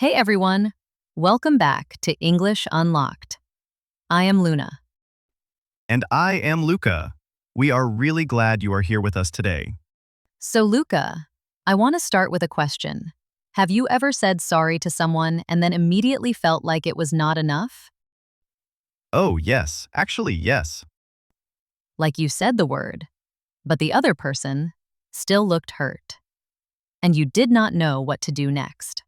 Hey everyone! Welcome back to English Unlocked. I am Luna. And I am Luca. We are really glad you are here with us today. So, Luca, I want to start with a question. Have you ever said sorry to someone and then immediately felt like it was not enough? Oh, yes. Actually, yes. Like you said the word, but the other person still looked hurt, and you did not know what to do next.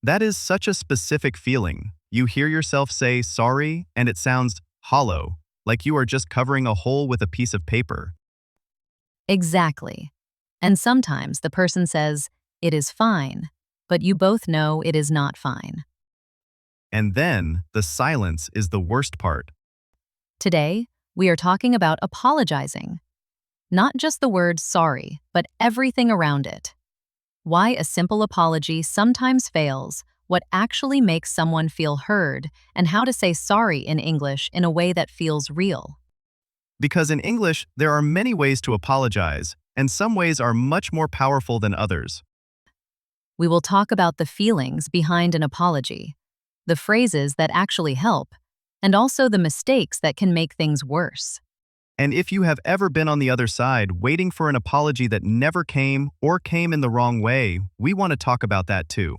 That is such a specific feeling. You hear yourself say sorry, and it sounds hollow, like you are just covering a hole with a piece of paper. Exactly. And sometimes the person says, "It is fine," but you both know it is not fine. And then, the silence is the worst part. Today, we are talking about apologizing. Not just the word sorry, but everything around it. Why a simple apology sometimes fails, what actually makes someone feel heard, and how to say sorry in English in a way that feels real. Because in English, there are many ways to apologize, and some ways are much more powerful than others. We will talk about the feelings behind an apology, the phrases that actually help, and also the mistakes that can make things worse. And if you have ever been on the other side, waiting for an apology that never came or came in the wrong way, we want to talk about that too.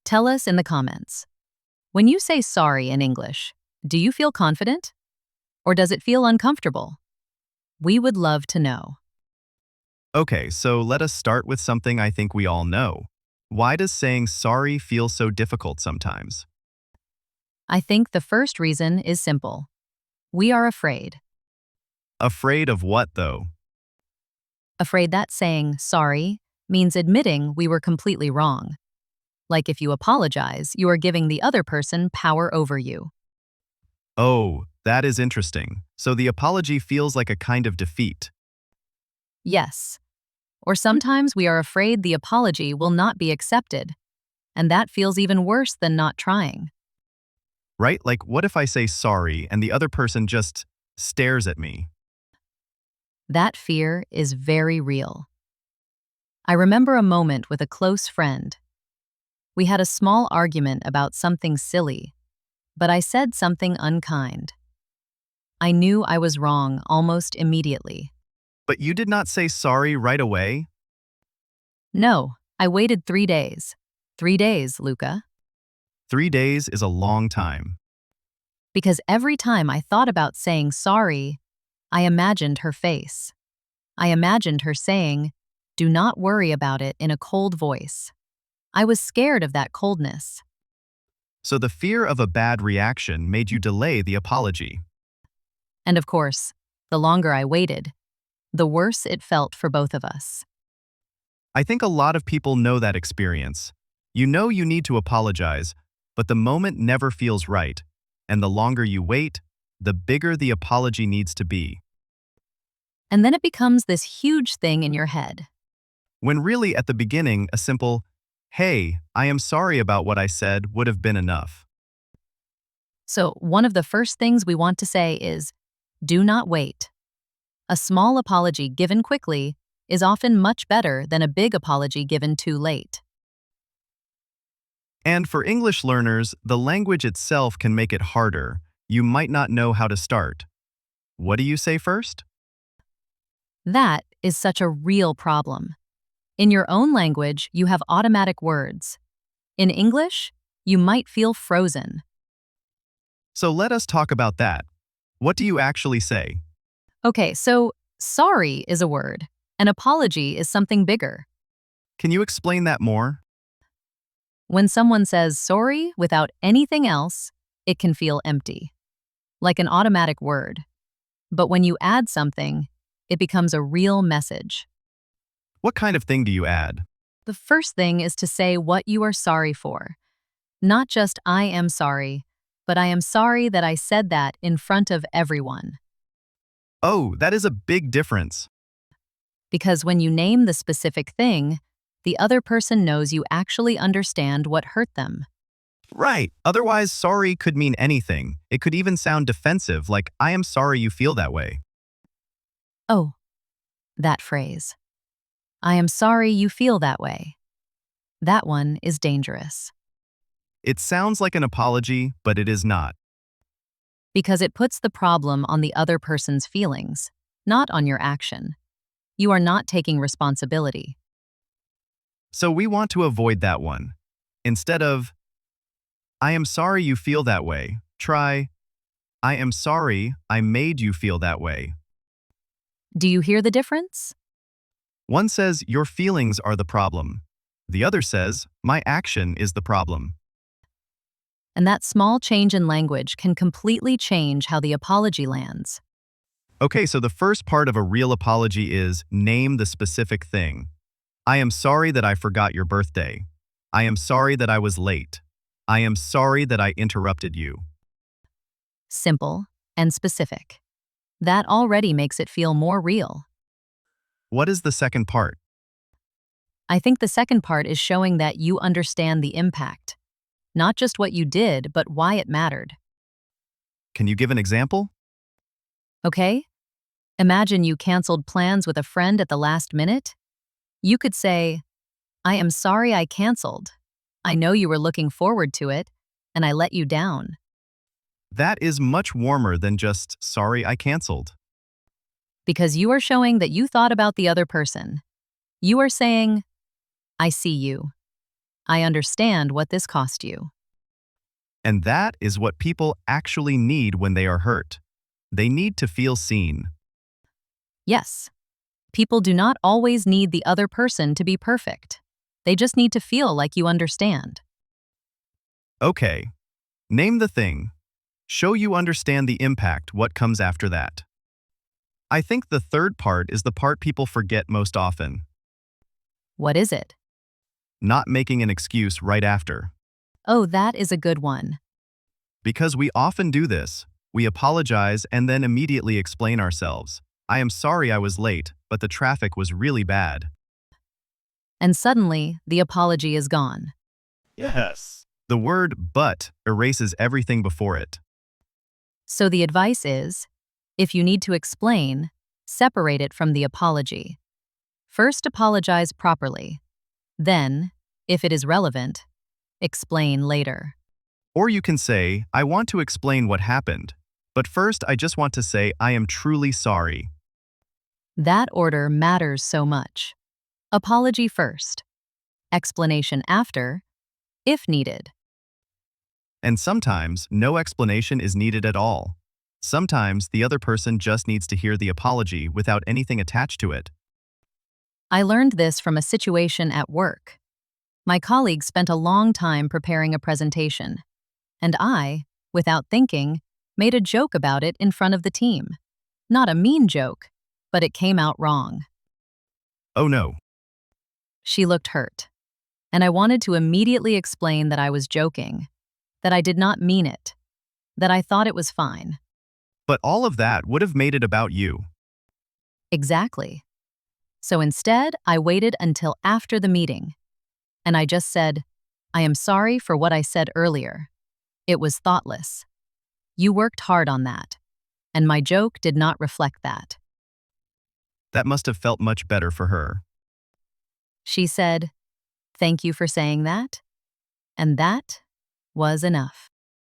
Tell us in the comments. When you say sorry in English, do you feel confident? Or does it feel uncomfortable? We would love to know. Okay, so let us start with something I think we all know. Why does saying sorry feel so difficult sometimes? I think the first reason is simple. We are afraid. Afraid of what, though? Afraid that saying sorry means admitting we were completely wrong. Like if you apologize, you are giving the other person power over you. Oh, that is interesting. So the apology feels like a kind of defeat, Yes. Or sometimes we are afraid the apology will not be accepted, and that feels even worse than not trying. right? Like, what if I say sorry and the other person just stares at me? That fear is very real. I remember a moment with a close friend. We had a small argument about something silly, but I said something unkind. I knew I was wrong almost immediately. But you did not say sorry right away? No, I waited 3 days. 3 days, Luca. 3 days is a long time. Because every time I thought about saying sorry, I imagined her face. I imagined her saying, "Do not worry about it," in a cold voice. I was scared of that coldness. So the fear of a bad reaction made you delay the apology. And of course, the longer I waited, the worse it felt for both of us. I think a lot of people know that experience. You know you need to apologize, but the moment never feels right, and the longer you wait, the bigger the apology needs to be. And then it becomes this huge thing in your head. When really at the beginning, a simple, "Hey, I am sorry about what I said," would have been enough. So, one of the first things we want to say is, do not wait. A small apology given quickly is often much better than a big apology given too late. And for English learners, the language itself can make it harder. You might not know how to start. What do you say first? That is such a real problem. In your own language, you have automatic words. In English, you might feel frozen. So let us talk about that. What do you actually say? Okay, so sorry is a word. An apology is something bigger. Can you explain that more? When someone says sorry without anything else, it can feel empty, like an automatic word. But when you add something, it becomes a real message. What kind of thing do you add? The first thing is to say what you are sorry for. Not just "I am sorry," but "I am sorry that I said that in front of everyone." Oh, that is a big difference. Because when you name the specific thing, the other person knows you actually understand what hurt them. Right. Otherwise, sorry could mean anything. It could even sound defensive, like, "I am sorry you feel that way." Oh, that phrase. "I am sorry you feel that way." That one is dangerous It sounds like an apology, but it is not. because it puts the problem on the other person's feelings, not on your action. You are not taking responsibility. So we want to avoid that one. Instead of, I am sorry you feel that way, try, I am sorry I made you feel that way. Do you hear the difference? One says, your feelings are the problem. The other says, my action is the problem. And that small change in language can completely change how the apology lands. Okay, so the first part of a real apology is name the specific thing. I am sorry that I forgot your birthday. I am sorry that I was late. I am sorry that I interrupted you. Simple and specific. That already makes it feel more real. What is the second part? I think the second part is showing that you understand the impact. Not just what you did, but why it mattered. Can you give an example? Okay? Imagine you canceled plans with a friend at the last minute. You could say, I am sorry I canceled. I know you were looking forward to it, and I let you down. That is much warmer than just, sorry I canceled. Because you are showing that you thought about the other person. You are saying, I see you. I understand what this cost you. And that is what people actually need when they are hurt. They need to feel seen. Yes, people do not always need the other person to be perfect. They just need to feel like you understand. Okay, name the thing. Show you understand the impact, what comes after that. I think the third part is the part people forget most often. What is it? Not making an excuse right after. Oh, that is a good one. Because we often do this, we apologize and then immediately explain ourselves. I am sorry I was late, but the traffic was really bad. And suddenly, the apology is gone. Yes. The word but erases everything before it. So the advice is, if you need to explain, separate it from the apology. First, apologize properly. Then, if it is relevant, explain later. Or you can say, I want to explain what happened, but first I just want to say I am truly sorry. That order matters so much. Apology first. Explanation after, if needed. And sometimes no explanation is needed at all. Sometimes the other person just needs to hear the apology without anything attached to it. I learned this from a situation at work. My colleague spent a long time preparing a presentation, and I, without thinking, made a joke about it in front of the team. Not a mean joke, but it came out wrong. Oh no. She looked hurt, and I wanted to immediately explain that I was joking, that I did not mean it, that I thought it was fine. But all of that would have made it about you. Exactly. So instead, I waited until after the meeting, and I just said, I am sorry for what I said earlier. It was thoughtless. You worked hard on that, and my joke did not reflect that. That must have felt much better for her. She said, thank you for saying that, and that was enough.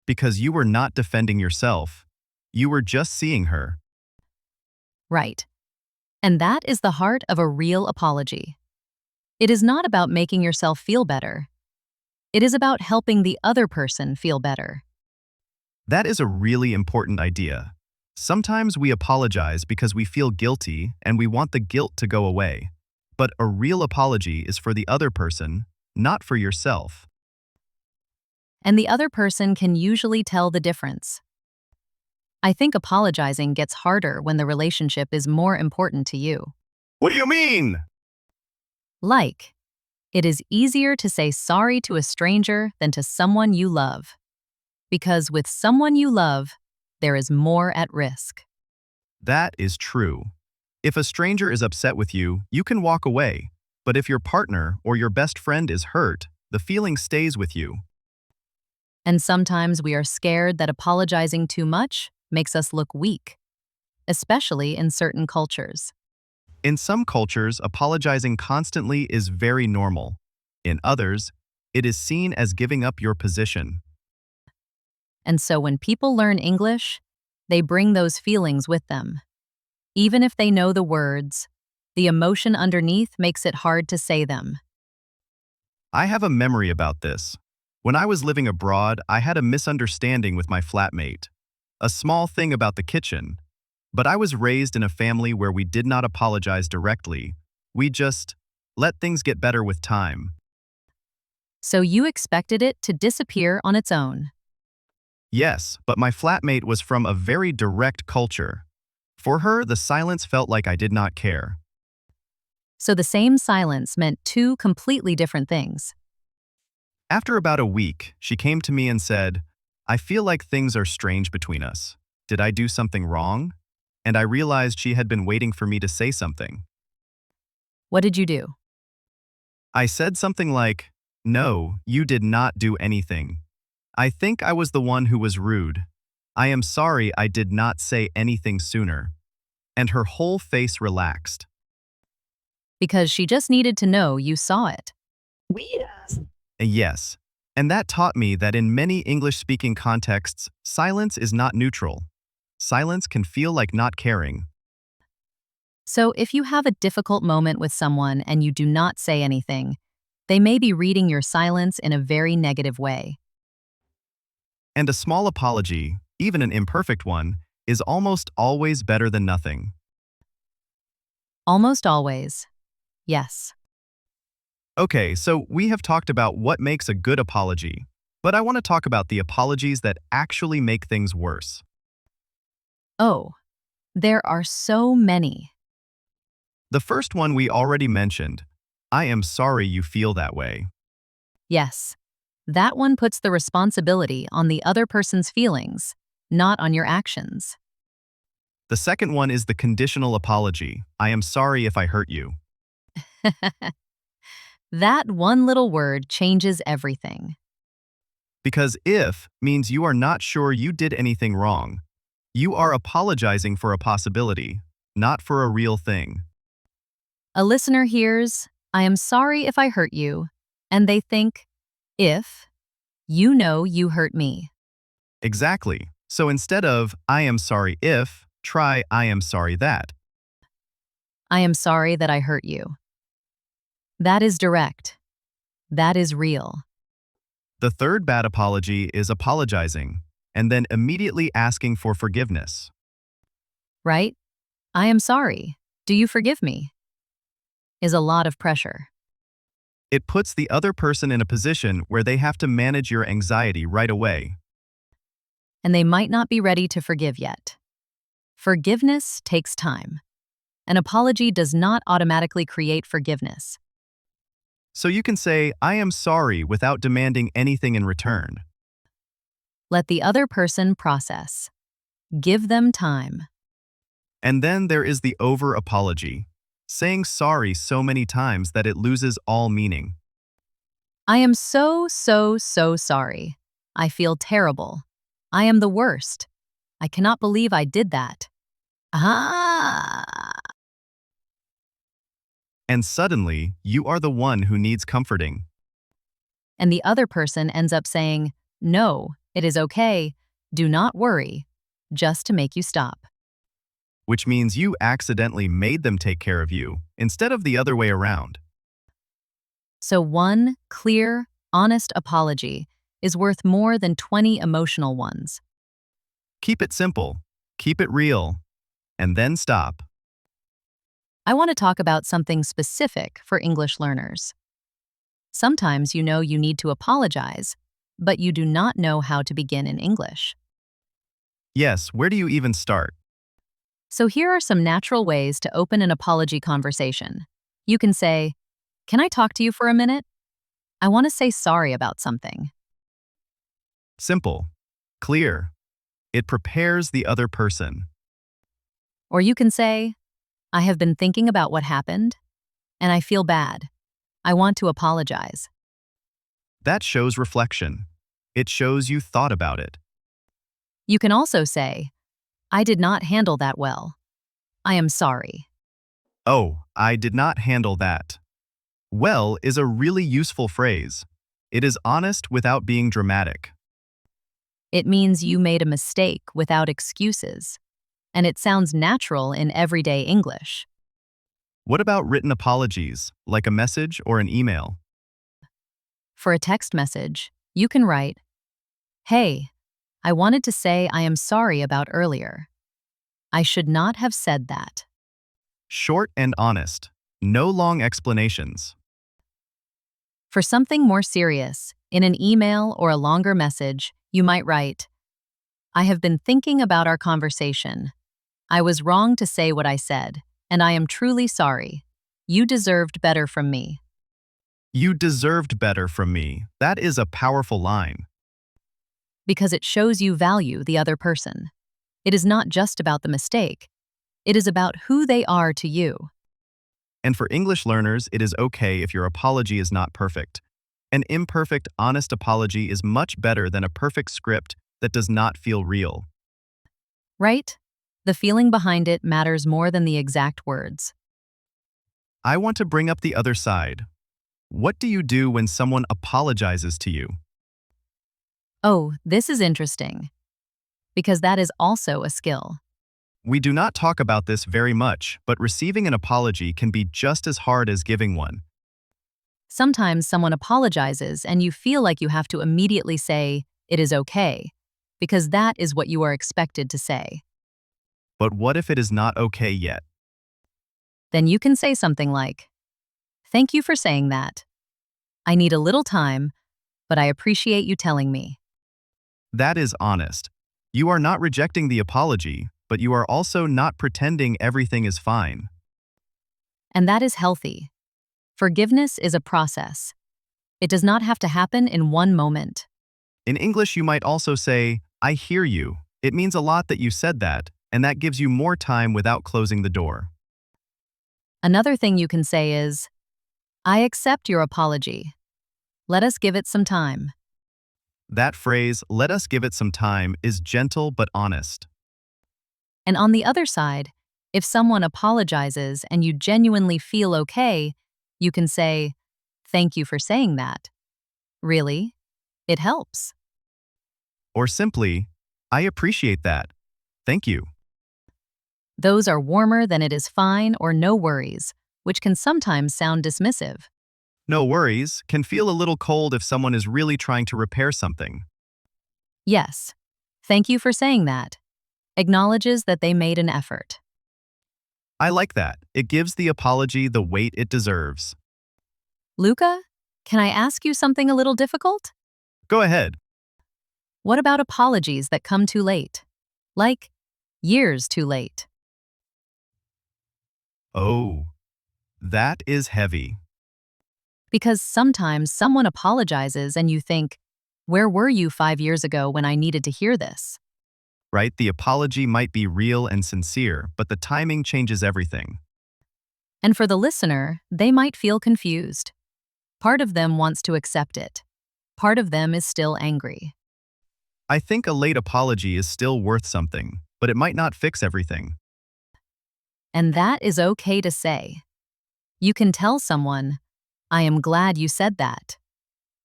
Because you were not defending yourself. You were just seeing her. Right. And that is the heart of a real apology. It is not about making yourself feel better. It is about helping the other person feel better. That is a really important idea. Sometimes we apologize because we feel guilty and we want the guilt to go away. But a real apology is for the other person, not for yourself. And the other person can usually tell the difference. I think apologizing gets harder when the relationship is more important to you. What do you mean? Like, it is easier to say sorry to a stranger than to someone you love. Because with someone you love, there is more at risk. That is true. If a stranger is upset with you, you can walk away. But if your partner or your best friend is hurt, the feeling stays with you. And sometimes we are scared that apologizing too much makes us look weak, especially in certain cultures. In some cultures, apologizing constantly is very normal. In others, it is seen as giving up your position. And so when people learn English, they bring those feelings with them. Even if they know the words, the emotion underneath makes it hard to say them. I have a memory about this. When I was living abroad, I had a misunderstanding with my flatmate. A small thing about the kitchen. But I was raised in a family where we did not apologize directly. We just let things get better with time. So you expected it to disappear on its own. Yes, but my flatmate was from a very direct culture. For her, the silence felt like I did not care. So the same silence meant two completely different things. After about a week, she came to me and said, "I feel like things are strange between us. Did I do something wrong?" And I realized she had been waiting for me to say something. What did you do? I said something like, "No, you did not do anything. I think I was the one who was rude. I am sorry I did not say anything sooner." And her whole face relaxed. Because she just needed to know you saw it. Yes, and that taught me that in many English-speaking contexts, silence is not neutral. Silence can feel like not caring. So if you have a difficult moment with someone and you do not say anything, they may be reading your silence in a very negative way. And a small apology, even an imperfect one, is almost always better than nothing. Almost always. Yes. Okay, so we have talked about what makes a good apology, but I want to talk about the apologies that actually make things worse. Oh, there are so many. The first one we already mentioned. I am sorry you feel that way. Yes. That one puts the responsibility on the other person's feelings, not on your actions. The second one is the conditional apology. I am sorry if I hurt you. That one little word changes everything. Because if means you are not sure you did anything wrong. You are apologizing for a possibility, not for a real thing. A listener hears, I am sorry if I hurt you, and they think, if, you know you hurt me. Exactly. So instead of I am sorry if, try I am sorry that. I am sorry that I hurt you. That is direct. That is real. The third bad apology is apologizing and then immediately asking for forgiveness. Right? I am sorry. Do you forgive me? Is a lot of pressure. It puts the other person in a position where they have to manage your anxiety right away. And they might not be ready to forgive yet. Forgiveness takes time. An apology does not automatically create forgiveness. So you can say, I am sorry without demanding anything in return. Let the other person process. Give them time. And then there is the over-apology, saying sorry so many times that it loses all meaning. I am so sorry. I feel terrible. I am the worst. I cannot believe I did that. Ah! And suddenly, you are the one who needs comforting, And the other person ends up saying, no, it is okay. Do not worry. Just to make you stop. which means you accidentally made them take care of you, instead of the other way around. So one clear, honest apology is worth more than 20 emotional ones. Keep it simple, keep it real, and then stop. I want to talk about something specific for English learners. Sometimes you know you need to apologize, but you do not know how to begin in English. Yes, where do you even start? So here are some natural ways to open an apology conversation. You can say, can I talk to you for a minute? I want to say sorry about something. Simple, clear. It prepares the other person. Or you can say, I have been thinking about what happened, and I feel bad. I want to apologize. That shows reflection. It shows you thought about it. You can also say, I did not handle that well. I am sorry. Oh, I did not handle that Well is a really useful phrase. It is honest without being dramatic. It means you made a mistake without excuses, and it sounds natural in everyday English. What about written apologies, like a message or an email? For a text message, you can write, "Hey, I wanted to say I am sorry about earlier. I should not have said that." Short and honest. No long explanations. For something more serious, in an email or a longer message, you might write, "I have been thinking about our conversation. I was wrong to say what I said, and I am truly sorry. You deserved better from me." You deserved better from me. That is a powerful line. Because it shows you value the other person. It is not just about the mistake, it is about who they are to you. And for English learners, it is okay if your apology is not perfect. An imperfect, honest apology is much better than a perfect script that does not feel real. Right? The feeling behind it matters more than the exact words. I want to bring up the other side. What do you do when someone apologizes to you? Oh, this is interesting. Because that is also a skill. We do not talk about this very much, but receiving an apology can be just as hard as giving one. Sometimes someone apologizes and you feel like you have to immediately say, "It is okay," because that is what you are expected to say. But what if it is not okay yet? Then you can say something like, "Thank you for saying that. I need a little time, but I appreciate you telling me." That is honest. You are not rejecting the apology, but you are also not pretending everything is fine. And that is healthy. Forgiveness is a process. It does not have to happen in one moment. In English, you might also say, I hear you. It means a lot that you said that, and that gives you more time without closing the door. Another thing you can say is, "I accept your apology. Let us give it some time." That phrase, let us give it some time, is gentle but honest. And on the other side, if someone apologizes and you genuinely feel okay, you can say, "Thank you for saying that. Really? It helps." Or simply, I appreciate that. Thank you. Those are warmer than "it is fine" or "no worries," which can sometimes sound dismissive. No worries can feel a little cold if someone is really trying to repair something. Yes, "Thank you for saying that" acknowledges that they made an effort. I like that. It gives the apology the weight it deserves. Luca, can I ask you something a little difficult? Go ahead. What about apologies that come too late? Like, years too late. Oh, that is heavy. Because sometimes someone apologizes and you think, "Where were you 5 years ago when I needed to hear this?" Right? The apology might be real and sincere, but the timing changes everything. And for the listener, they might feel confused. Part of them wants to accept it. Part of them is still angry. I think a late apology is still worth something, but it might not fix everything. And that is okay to say. You can tell someone, "I am glad you said that,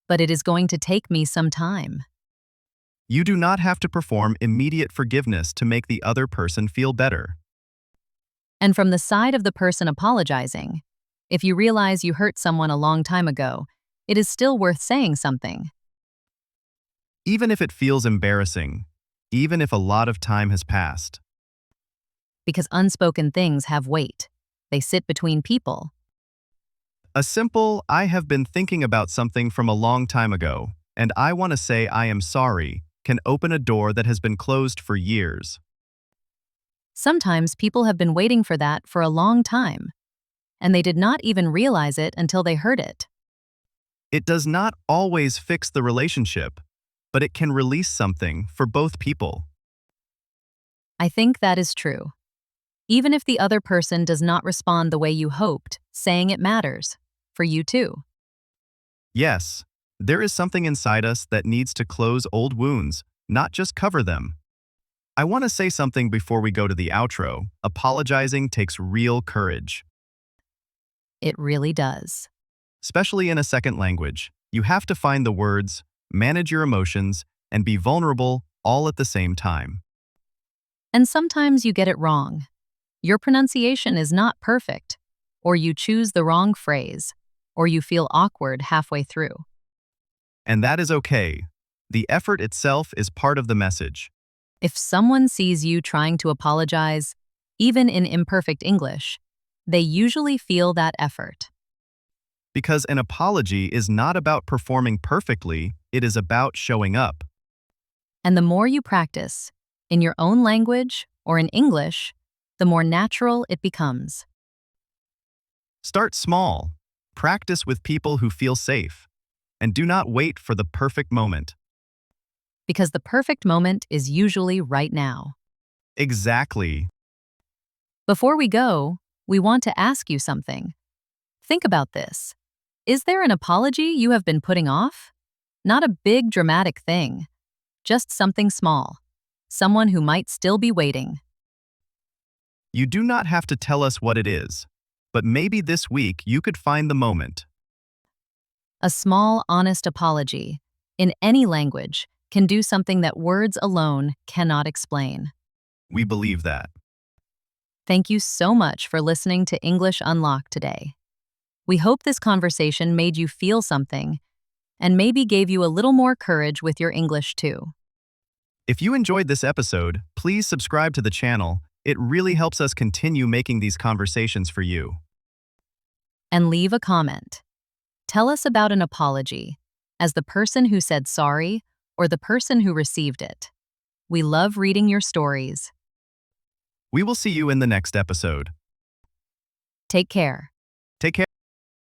but it is going to take me some time." You do not have to perform immediate forgiveness to make the other person feel better. And from the side of the person apologizing, if you realize you hurt someone a long time ago, it is still worth saying something. Even if it feels embarrassing, even if a lot of time has passed. Because unspoken things have weight. They sit between people. A simple, I have been thinking about something from a long time ago, and I want to say I am sorry, can open a door that has been closed for years. Sometimes people have been waiting for that for a long time, and they did not even realize it until they heard it. It does not always fix the relationship, but it can release something for both people. I think that is true. Even if the other person does not respond the way you hoped, saying it matters. For you too. Yes, there is something inside us that needs to close old wounds, not just cover them. I want to say something before we go to the outro. Apologizing takes real courage. It really does. especially in a second language. You have to find the words, manage your emotions, and be vulnerable all at the same time. And sometimes you get it wrong. Your pronunciation is not perfect, or you choose the wrong phrase, or you feel awkward halfway through. And that is okay. The effort itself is part of the message. If someone sees you trying to apologize, even in imperfect English, they usually feel that effort. Because an apology is not about performing perfectly, it is about showing up. And the more you practice, in your own language or in English, the more natural it becomes. Start small. Practice with people who feel safe. And do not wait for the perfect moment. Because the perfect moment is usually right now. Exactly. Before we go, we want to ask you something. Think about this. Is there an apology you have been putting off? Not a big dramatic thing, just something small. Someone who might still be waiting. You do not have to tell us what it is. But maybe this week you could find the moment. A small, honest apology, in any language, can do something that words alone cannot explain. We believe that. Thank you so much for listening to English Unlocked today. We hope this conversation made you feel something and maybe gave you a little more courage with your English too. If you enjoyed this episode, please subscribe to the channel. It really helps us continue making these conversations for you. And leave a comment. Tell us about an apology, as the person who said sorry or the person who received it. We love reading your stories. We will see you in the next episode. Take care.